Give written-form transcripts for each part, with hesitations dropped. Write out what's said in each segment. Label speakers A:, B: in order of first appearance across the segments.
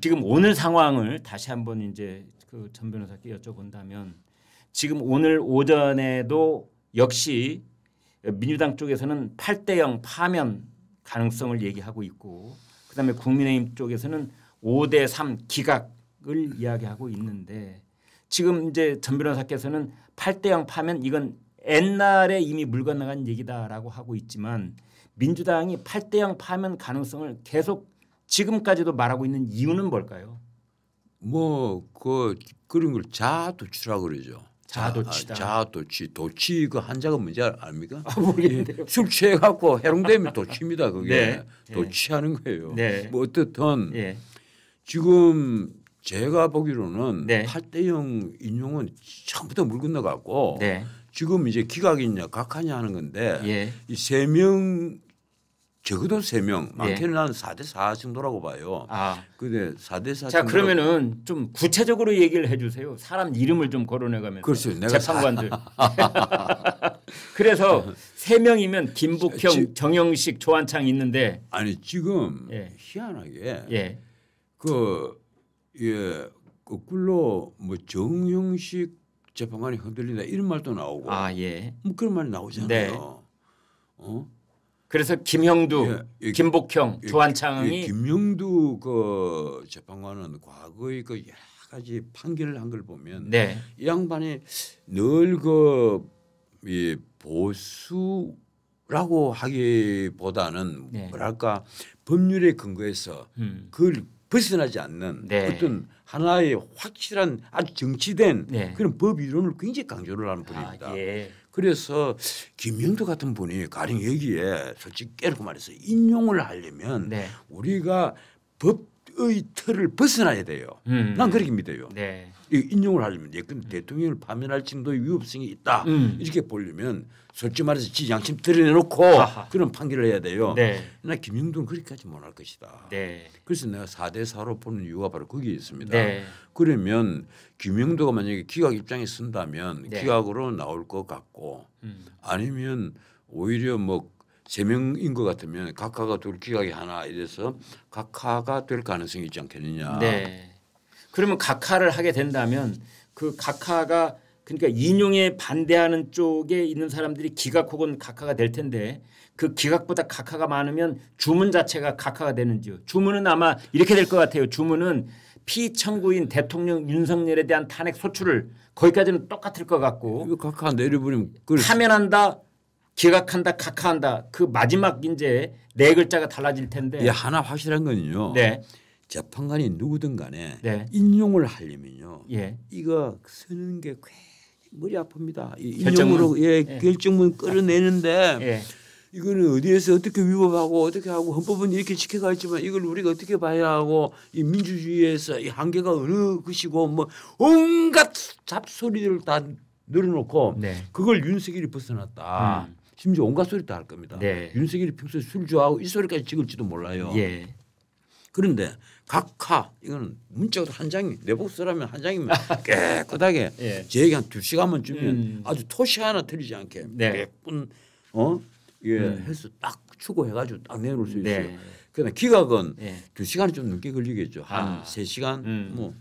A: 지금 오늘 상황을 다시 한번 이제 그 전 변호사께 여쭤본다면 지금 오늘 오전에도 역시 민주당 쪽에서는 8대0 파면 가능성을 얘기하고 있고 그다음에 국민의힘 쪽에서는 5대3 기각을 이야기하고 있는데 지금 이제 전 변호사께서는 8대0 파면 이건 옛날에 이미 물 건너간 얘기다라고 하고 있지만 민주당이 8대0 파면 가능성을 계속 지금까지도 말하고 있는 이유는 뭘까요?
B: 뭐 그런 걸 자아도취라고 그러죠.
A: 자아도취다.
B: 자아도취, 도취 그 한자가 뭔지 압니까?
A: 모르겠는데요.
B: 술 취해갖고 해롱되면 도취입니다. 그게
A: 네.
B: 도취하는 거예요.
A: 네.
B: 뭐 어떻든
A: 예.
B: 지금 제가 보기로는
A: 네.
B: 8대0 인용은 처음부터 물 건너갔고
A: 네.
B: 지금 이제 기각이냐 각하냐 하는 건데
A: 예.
B: 이 3명 적어도 3명 많게는
A: 예.
B: 한 4대4 정도라고 봐요.
A: 아.
B: 근데 4대4
A: 자 그러면은 좀 구체적으로 얘기를 해주세요. 사람 이름을 좀 거론해가면서.
B: 그렇죠. 내가
A: 재판관들. 그래서 3명이면 김북형, 정영식, 조한창 있는데.
B: 아니 지금
A: 예.
B: 희한하게
A: 예.
B: 거꾸로 뭐 정영식 재판관이 흔들린다 이런 말도 나오고.
A: 아 예.
B: 뭐 그런 말이 나오잖아요.
A: 네. 그래서 김형두, 김복형, 조한창이
B: 김형두 그 재판관은 과거의 그 여러 가지 판결을 한 걸 보면
A: 네.
B: 이 양반이 늘 이 보수라고 하기보다는
A: 네.
B: 뭐랄까 법률에 근거해서 그걸 벗어나지 않는
A: 네.
B: 어떤 하나의 확실한 아주 정치된
A: 네.
B: 그런 법 이론을 굉장히 강조를 하는 분입니다.
A: 아, 예.
B: 그래서 김영도 같은 분이 가령 여기에 솔직히 깨놓고 말해서 인용을 하려면
A: 네.
B: 우리가 법의 틀을 벗어나야 돼요. 난 그렇게 믿어요.
A: 네.
B: 인용을 하려면 예컨 대통령을 파면할 정도의 위협성이 있다. 이렇게 보려면 솔직히 말해서 지 양심 드러내놓고 그런 판결을 해야 돼요.
A: 네.
B: 나 김영도는 그렇게까지 못할 것이다.
A: 네.
B: 그래서 내가 4대4로 보는 이유가 바로 거기에 있습니다.
A: 네.
B: 그러면 김영도가 만약에 기각 입장에 쓴다면
A: 네.
B: 기각으로 나올 것 같고 아니면 오히려 뭐 3명인 것 같으면 각하가 둘 기각이 하나 이래서 각하가 될 가능성이 있지 않겠느냐.
A: 네. 그러면 각하를 하게 된다면 그 각하가 그러니까 인용에 반대하는 쪽에 있는 사람들이 기각 혹은 각하가 될 텐데 그 기각보다 각하가 많으면 주문 자체가 각하가 되는지요. 주문은 아마 이렇게 될 것 같아요. 주문은 피청구인 대통령 윤석열에 대한 탄핵 소추를 거기까지는 똑같을 것 같고
B: 이거 각하 내려버리면
A: 파면한다, 기각한다, 각하한다 그 마지막 이제 4글자가 달라질 텐데.
B: 예, 하나 확실한 건요.
A: 네.
B: 재판관이 누구든 간에
A: 네.
B: 인용을 하려면요.
A: 예.
B: 이거 쓰는 게 괜히 머리 아픕니다. 이
A: 결정문.
B: 인용으로 결정문 끌어내는데
A: 예.
B: 이거는 어디에서 어떻게 위법하고 어떻게 하고 헌법은 이렇게 지켜가 있지만 이걸 우리가 어떻게 봐야 하고 이 민주주의에서 이 한계가 어느 것이고 뭐 온갖 잡소리들을 다 늘어놓고
A: 네.
B: 그걸 윤석열이 벗어났다. 심지어 온갖 소리 다 할 겁니다.
A: 네.
B: 윤석열이 평소에 술 좋아하고 이 소리까지 찍을지도 몰라요.
A: 예.
B: 그런데 각하 이거는 문자가 한 장이 내복 쓰라면 한 장이면 깨끗하게
A: 예.
B: 제 얘기 한 2시간만 주면 아주 토시 하나 틀리지 않게
A: 네.
B: 예쁜 해서 딱 추고해가지고 딱 내놓을 수 있어요.
A: 네.
B: 그러나 기각은
A: 예.
B: 2시간이 좀 넘게 걸리겠죠. 한 3시간 뭐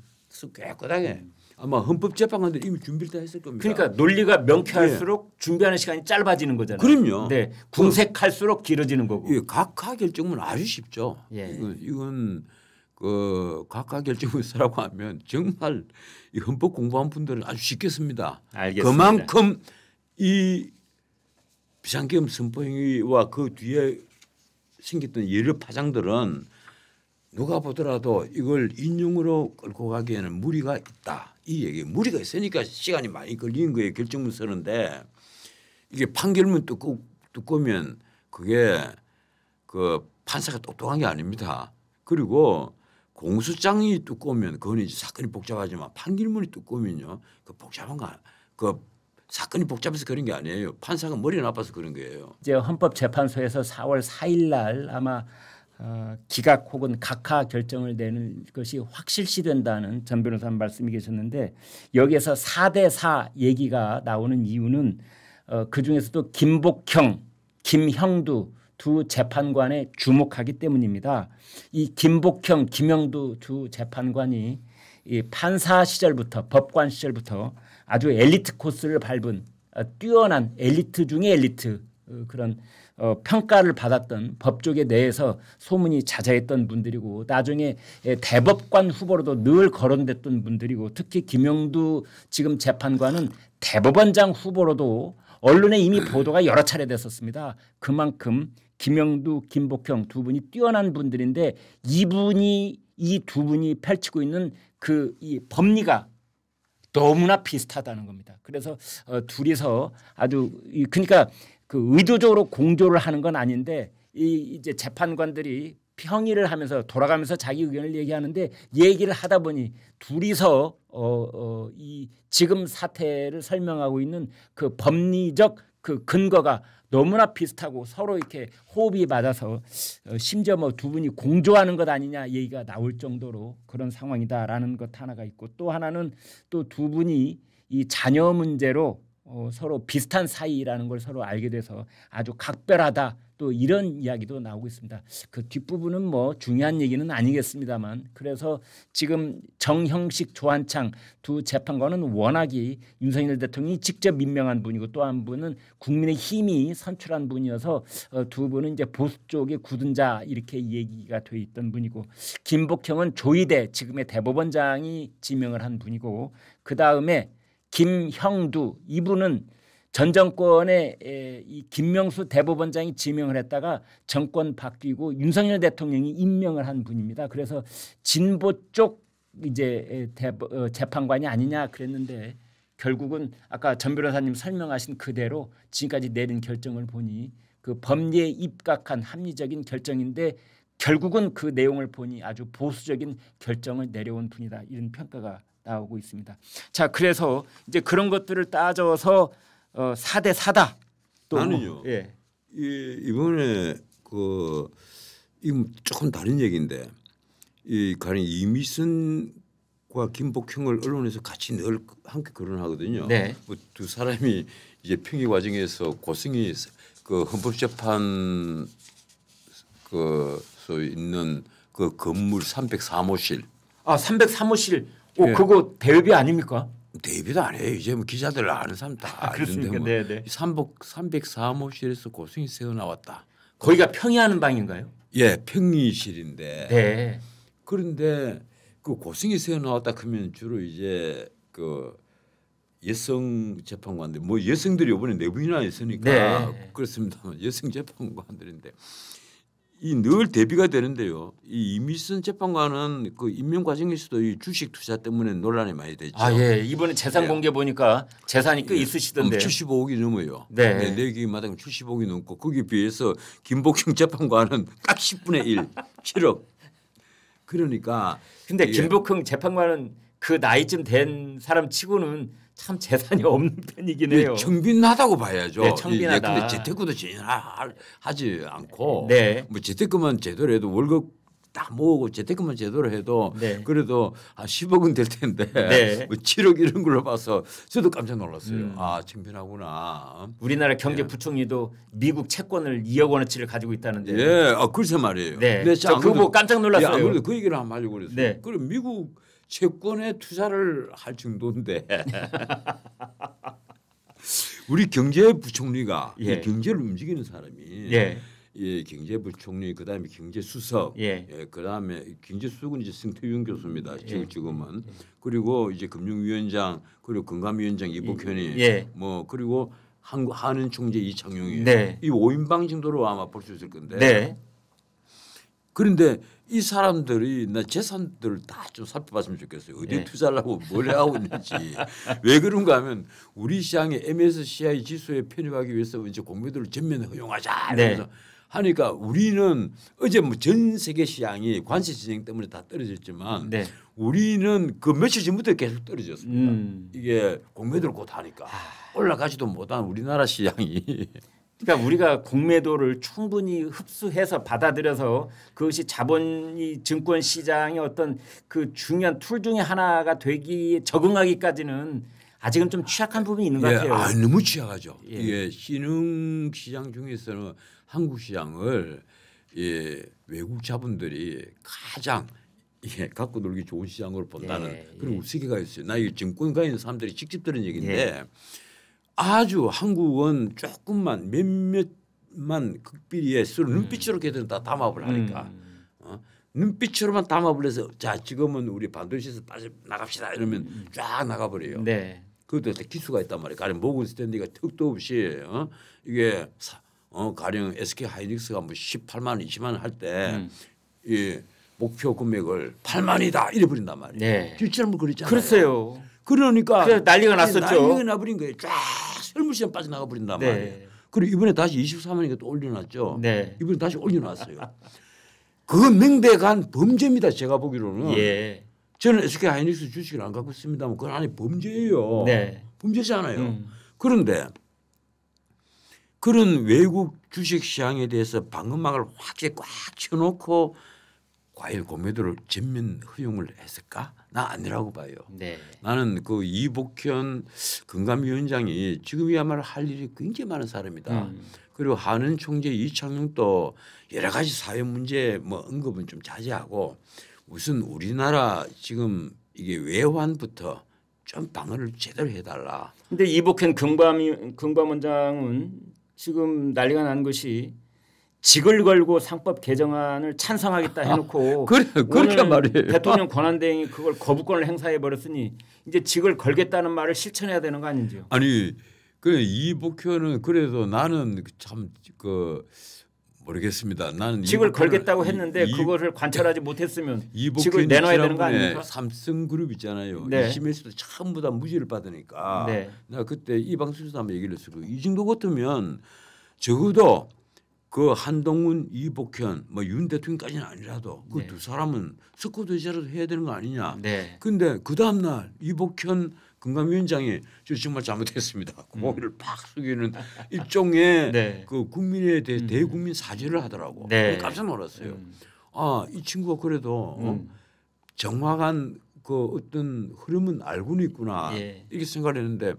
B: 깨끗하게 아마 헌법재판관들 이미 준비를 다 했을 겁니다.
A: 그러니까 논리가 명쾌할수록 준비하는 시간이 짧아지는 거잖아요.
B: 그럼요.
A: 네. 궁색할수록 길어지는 거고.
B: 이 각하 결정문 아주 쉽죠.
A: 예.
B: 이건 그 각하 결정문 쓰라고 하면 정말 이 헌법 공부한 분들은 아주 쉽게 씁니다.
A: 알겠습니다.
B: 그만큼 이 비상계엄 선포행위와 그 뒤에 생겼던 여러 파장들은 누가 보더라도 이걸 인용으로 끌고 가기에는 무리가 있다. 이 얘기 무리가 있으니까 시간이 많이 걸리는 거예요. 결정문 쓰는데 이게 판결문 두꺼우면 그게 그 판사가 똑똑한 게 아닙니다. 그리고 공소장이 두꺼우면 그건 이제 사건이 복잡하지만 판결문이 두꺼우면요 그 복잡한 거 사건이 복잡해서 그런 게 아니에요. 판사가 머리가 나빠서 그런 거예요.
A: 이제 헌법재판소에서 4월 4일 날 아마 기각 혹은 각하 결정을 내는 것이 확실시된다는 전 변호사님 말씀이 계셨는데 여기에서 4대4 얘기가 나오는 이유는 그중에서도 김복형, 김형두, 두 재판관에 주목하기 때문입니다. 이 김복형, 김영두 두 재판관이 이 판사 시절부터 법관 시절부터 아주 엘리트 코스를 밟은 뛰어난 엘리트 중의 엘리트 그런 평가를 받았던 법조계 내에서 소문이 자자했던 분들이고 나중에 대법관 후보로도 늘 거론됐던 분들이고 특히 김영두 지금 재판관은 대법원장 후보로도 언론에 이미 보도가 여러 차례 됐었습니다. 그만큼 김영두, 김복형 두 분이 뛰어난 분들인데 이 두 분이 펼치고 있는 이 법리가 너무나 비슷하다는 겁니다. 그래서 둘이서 아주 그러니까 그 의도적으로 공조를 하는 건 아닌데 이제 재판관들이 평의를 하면서 돌아가면서 자기 의견을 얘기하는데 얘기를 하다 보니 둘이서 이 지금 사태를 설명하고 있는 그 법리적 그 근거가 너무나 비슷하고 서로 이렇게 호흡이 맞아서 심지어 뭐 두 분이 공조하는 것 아니냐 얘기가 나올 정도로 그런 상황이다라는 것 하나가 있고 또 하나는 또 두 분이 이 자녀 문제로 서로 비슷한 사이라는 걸 서로 알게 돼서 아주 각별하다 또 이런 이야기도 나오고 있습니다. 그 뒷부분은 뭐 중요한 얘기는 아니겠습니다만 그래서 지금 정형식 조한창 두 재판관은 워낙이 윤석열 대통령이 직접 임명한 분이고 또 한 분은 국민의힘이 선출한 분이어서 두 분은 이제 보수 쪽의 굳은 자 이렇게 얘기가 돼 있던 분이고 김복형은 조희대 지금의 대법원장이 지명을 한 분이고 그다음에 김형두 이분은 전 정권의 이 김명수 대법원장이 지명을 했다가 정권 바뀌고 윤석열 대통령이 임명을 한 분입니다. 그래서 진보 쪽 이제 재판관이 아니냐 그랬는데 결국은 아까 전 변호사님 설명하신 그대로 지금까지 내린 결정을 보니 그 법리에 입각한 합리적인 결정인데 결국은 그 내용을 보니 아주 보수적인 결정을 내려온 분이다 이런 평가가 나오고 있습니다. 자, 그래서 이제 그런 것들을 따져서 4대 4다. 또
B: 나는요.
A: 예.
B: 이번에 이건 조금 다른 얘기인데 이 가령 이미선과 김복형을 언론에서 같이 늘 함께 거론하거든요.
A: 네.
B: 뭐 두 사람이 이제 평의 과정에서 고승이 그 헌법재판 그 있는 그 건물 303호실.
A: 아, 303호실.
B: 예.
A: 그거 대여비 아닙니까?
B: 대비도 안 해요. 이제 뭐 기자들 아는 사람 다
A: 그렇습니까?
B: 뭐
A: 네.
B: 303호실에서 고승이 새어 나왔다.
A: 거기가 평의하는 방인가요?
B: 예, 평의실인데.
A: 네.
B: 그런데 그 고승이 새어 나왔다 그러면 주로 이제 그 여성 재판관들 뭐 여성들이 이번에 내부인화 있으니까
A: 네.
B: 그렇습니다만 여성 재판관들인데 이 늘 대비가 되는데요. 이 이미선 재판관은 그 임명 과정에서도 이 주식 투자 때문에 논란이 많이 됐죠.
A: 아, 예. 이번에 재산
B: 예.
A: 공개 보니까 재산이 꽤 있으시던데.
B: 75억이 넘어요.
A: 네.
B: 내 기마다 75억이 넘고 거기에 비해서 김복형 재판관은 딱 10분의 1, 7억. 그러니까
A: 근데
B: 이게
A: 김복형 재판관은 그 나이쯤 된 사람 치고는 참 재산이 없는 편이긴 해요.
B: 청빈하다고 봐야죠.
A: 네, 청빈하다.
B: 근데 재테크도 전혀 하지 않고
A: 네.
B: 뭐 재테크만 제대로 해도 월급 다 모으고 재테크만 제대로 해도
A: 네.
B: 그래도 한 10억은 될 텐데
A: 네.
B: 뭐 7억 이런 걸로 봐서 저도 깜짝 놀랐어요. 아 청빈하구나.
A: 우리나라 경제부총리도 미국 채권을 2억 원어치를 가지고 있다는데.
B: 예, 글쎄 말이에요.
A: 네.
B: 근데
A: 저 그거 보고 깜짝 놀랐어요.
B: 안 그래도 그 얘기를 한번 하려고 그랬어요.
A: 네.
B: 그럼 미국 채권에 투자를 할 정도인데 우리 경제부총리가
A: 예.
B: 이 경제를 움직이는 사람이
A: 예.
B: 예, 경제부총리 그다음에 경제수석
A: 예.
B: 그다음에 경제수석은 이제 승태윤 교수입니다. 지금은 그리고 이제 금융위원장 그리고 건강위원장 이복현이
A: 예.
B: 뭐 그리고 한은 총재 이창용이
A: 네.
B: 이 5인방 정도로 아마 볼 수 있을 건데
A: 네.
B: 그런데 이 사람들이 나 재산들을 다 좀 살펴봤으면 좋겠어요. 어디에
A: 네.
B: 투자를 하고 뭘 하고 있는지. 왜 그런가 하면 우리 시장의 MSCI 지수에 편입하기 위해서 이제 공매도를 전면 허용하자 이러면서
A: 네.
B: 하니까 우리는 어제 뭐 전 세계 시장이 관세 진행 때문에 다 떨어졌지만
A: 네.
B: 우리는 그 며칠 전부터 계속 떨어졌습니다. 이게 공매도를 곧 하니까
A: 아.
B: 올라가지도 못한 우리나라 시장이
A: 그러니까 우리가 공매도를 충분히 흡수해서 받아들여서 그것이 자본이 증권 시장의 어떤 그 중요한 툴 중에 하나가 되기 적응하기까지는 아직은 좀 취약한 부분이 있는 것 같아요.
B: 너무 취약하죠.
A: 예.
B: 이게 신흥 시장 중에서는 한국 시장을 외국 자본들이 가장 갖고 놀기 좋은 시장으로 본다는 그런 우스개가 있어요. 나 이게 증권가에 있는 사람들이 직접 들은 얘기인데 아주 한국은 조금만 몇몇만 극비리에 서로 눈빛으로 걔들은 다 담합을 하니까 눈빛으로만 담합을 해서 자 지금은 우리 반도체에서 빠져나갑시다 이러면 쫙 나가버려요.
A: 네.
B: 그것도 기수가 있단 말이에요. 가령 모건 스탠리가 턱도 없이 이게 가령 SK 하이닉스가 뭐 18만 원, 20만 원 할 때 이 목표 금액을 8만이다 이래 버린단 말이에요.
A: 네.
B: 뒷전을 그랬잖아요.
A: 그랬어요.
B: 그러니까
A: 그래서 난리가 났었죠.
B: 난리가 나버린 거예요. 쫙 설물시장 빠져나가 버린단
A: 네.
B: 말이에요. 그리고 이번에 다시 24만이니까 또 올려놨죠.
A: 네.
B: 이번에 다시 올려놨어요. 그건 명백한 범죄입니다. 제가 보기로는.
A: 예.
B: 저는 SK 하이닉스 주식을 안 갖고 있습니다만 그건 아니 범죄예요.
A: 네.
B: 범죄잖아요. 그런데 그런 외국 주식 시장에 대해서 방금막을 확실히 꽉 쳐놓고 과일 공매도를 전면 허용을 했을까? 나 아니라고 봐요.
A: 네.
B: 나는 그 이복현 금감위원장이 지금이야말로 할 일이 굉장히 많은 사람이다. 그리고 한은 총재 이창용도 여러 가지 사회 문제 뭐 언급은 좀 자제하고 우선 우리나라 지금 이게 외환부터 좀 방어를 제대로 해달라.
A: 근데 이복현 금감원장은 지금 난리가 난 것이 직을 걸고 상법 개정안을 찬성하겠다 해놓고
B: 그렇게 말이에요.
A: 대통령 권한대행이 그걸 거부권을 행사해 버렸으니 이제 직을 걸겠다는 말을 실천해야 되는 거 아닌지요?
B: 아니 그 이복현은 그래도 나는 참 모르겠습니다. 나는
A: 직을 걸겠다고 했는데 그것을 관철하지 못했으면 직을 내놔야 되는 거 아닙니까?
B: 삼성그룹 있잖아요.
A: 네.
B: 2심에서도 전부 다 무죄를 받으니까
A: 네.
B: 내가 그때 이 방송에서 한번 얘기를 했어요. 이 정도 같으면 적어도 그 한동훈, 이복현, 뭐 윤 대통령까지는 아니라도 그 두 사람은 석고대죄라도 해야 되는 거 아니냐.
A: 네.
B: 근데 그 다음 날 이복현 금감위원장이 저 정말 잘못했습니다. 고개를 팍 숙이는 일종의
A: 네.
B: 그 국민에 대해 대국민 사죄를 하더라고.
A: 네.
B: 깜짝 놀랐어요. 아, 이 친구가 그래도 정확한 그 어떤 흐름은 알고는 있구나.
A: 예.
B: 이렇게 생각을 했는데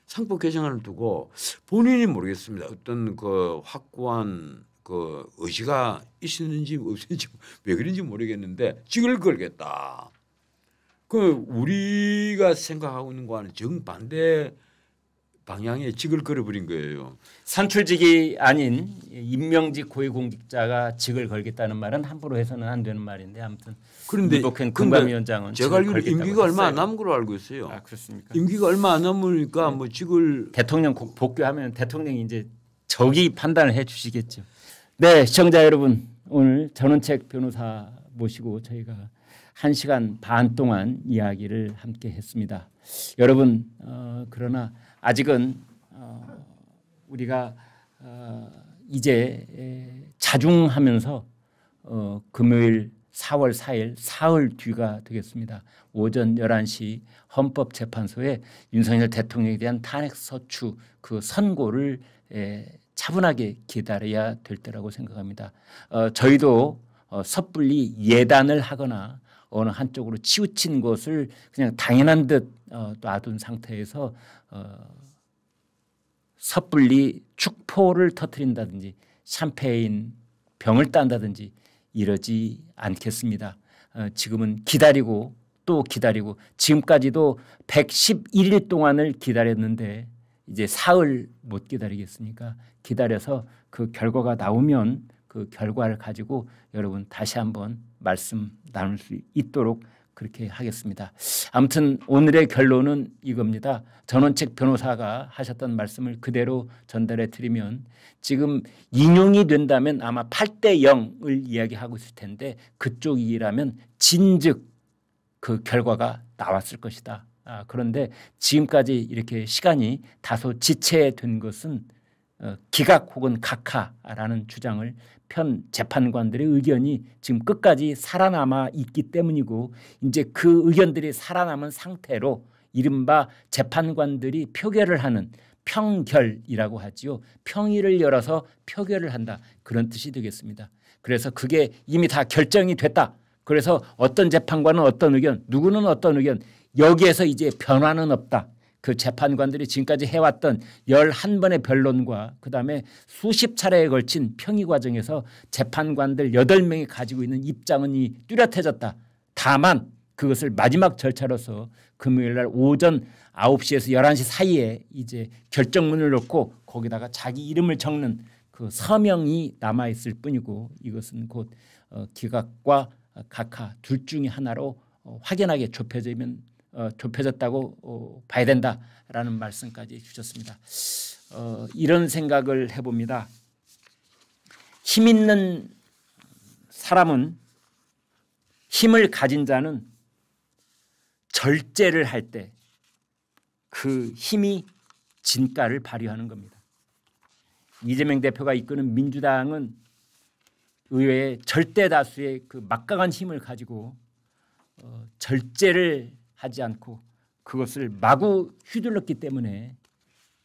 B: 상법 개정안을 두고 본인이 모르겠습니다. 어떤 그 확고한 그 의지가 있었는지 없었는지 왜 그런지 모르겠는데 직을 걸겠다. 그 우리가 생각하고 있는 거와는 정반대 방향에 직을 걸어버린 거예요.
A: 선출직이 아닌 임명직 고위공직자가 직을 걸겠다는 말은 함부로 해서는 안 되는 말인데 아무튼
B: 그런데
A: 이복현 금감위원장은
B: 제가 알기로 임기가 얼마 안 남은 걸로 알고 있어요.
A: 아 그렇습니까?
B: 임기가 얼마 안 남으니까 뭐 직을
A: 대통령 복귀하면 대통령이 이제 적이 판단을 해주시겠죠. 네, 시청자 여러분 오늘 전원책 변호사 모시고 저희가 1시간 반 동안 이야기를 함께 했습니다. 여러분 그러나 아직은 우리가 이제 자중하면서 금요일 4월 4일 사흘 뒤가 되겠습니다. 오전 11시 헌법재판소에 윤석열 대통령에 대한 탄핵소추 그 선고를 차분하게 기다려야 될 때라고 생각합니다. 저희도 섣불리 예단을 하거나 어느 한쪽으로 치우친 것을 그냥 당연한 듯 놔둔 상태에서 섣불리 축포를 터뜨린다든지 샴페인 병을 딴다든지 이러지 않겠습니다. 지금은 기다리고 또 기다리고 지금까지도 111일 동안을 기다렸는데 이제 사흘 못 기다리겠습니까? 기다려서 그 결과가 나오면 그 결과를 가지고 여러분 다시 한번 말씀 나눌 수 있도록 그렇게 하겠습니다. 아무튼 오늘의 결론은 이겁니다. 전원책 변호사가 하셨던 말씀을 그대로 전달해 드리면 지금 인용이 된다면 아마 8대 0을 이야기하고 있을 텐데 그쪽이라면 진즉 그 결과가 나왔을 것이다. 그런데 지금까지 이렇게 시간이 다소 지체된 것은 기각 혹은 각하라는 주장을 편 재판관들의 의견이 지금 끝까지 살아남아 있기 때문이고 이제 그 의견들이 살아남은 상태로 이른바 재판관들이 표결을 하는 평결이라고 하지요. 평의를 열어서 표결을 한다. 그런 뜻이 되겠습니다. 그래서 그게 이미 다 결정이 됐다. 그래서 어떤 재판관은 어떤 의견, 누구는 어떤 의견 여기에서 이제 변화는 없다. 그 재판관들이 지금까지 해왔던 11번의 변론과 그다음에 수십 차례에 걸친 평의 과정에서 재판관들 8명이 가지고 있는 입장은 이 뚜렷해졌다. 다만 그것을 마지막 절차로서 금요일 날 오전 9시에서 11시 사이에 이제 결정문을 놓고 거기다가 자기 이름을 적는 그 서명이 남아있을 뿐이고 이것은 곧 기각과 각하 둘 중에 하나로 확연하게 좁혀졌다고 봐야 된다라는 말씀까지 주셨습니다. 이런 생각을 해봅니다. 힘 있는 사람은 힘을 가진 자는 절제를 할 때 그 힘이 진가를 발휘하는 겁니다. 이재명 대표가 이끄는 민주당은 의회의 절대 다수의 그 막강한 힘을 가지고 절제를 하지 않고 그것을 마구 휘둘렀기 때문에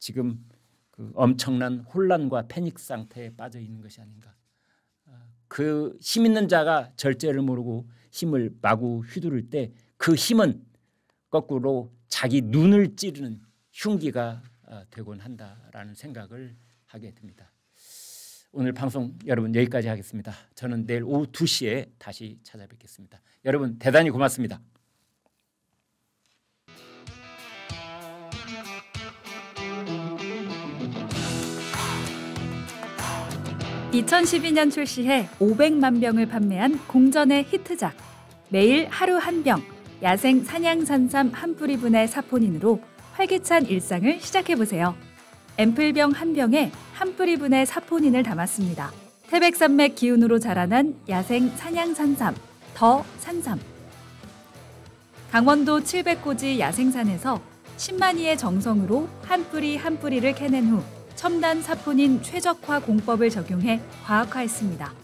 A: 지금 그 엄청난 혼란과 패닉 상태에 빠져 있는 것이 아닌가. 그 힘 있는 자가 절제를 모르고 힘을 마구 휘두를 때 그 힘은 거꾸로 자기 눈을 찌르는 흉기가 되곤 한다라는 생각을 하게 됩니다. 오늘 방송 여러분 여기까지 하겠습니다. 저는 내일 오후 2시에 다시 찾아뵙겠습니다. 여러분 대단히 고맙습니다.
C: 2012년 출시해 500만 병을 판매한 공전의 히트작. 매일 하루 한 병, 야생 산양산삼 한 뿌리분의 사포닌으로 활기찬 일상을 시작해보세요. 앰플병 한 병에 한 뿌리분의 사포닌을 담았습니다. 태백산맥 기운으로 자라난 야생 산양산삼, 더 산삼. 강원도 700고지 야생산에서 10만이의 정성으로 한 뿌리 한 뿌리를 캐낸 후 첨단 사포닌 최적화 공법을 적용해 과학화했습니다.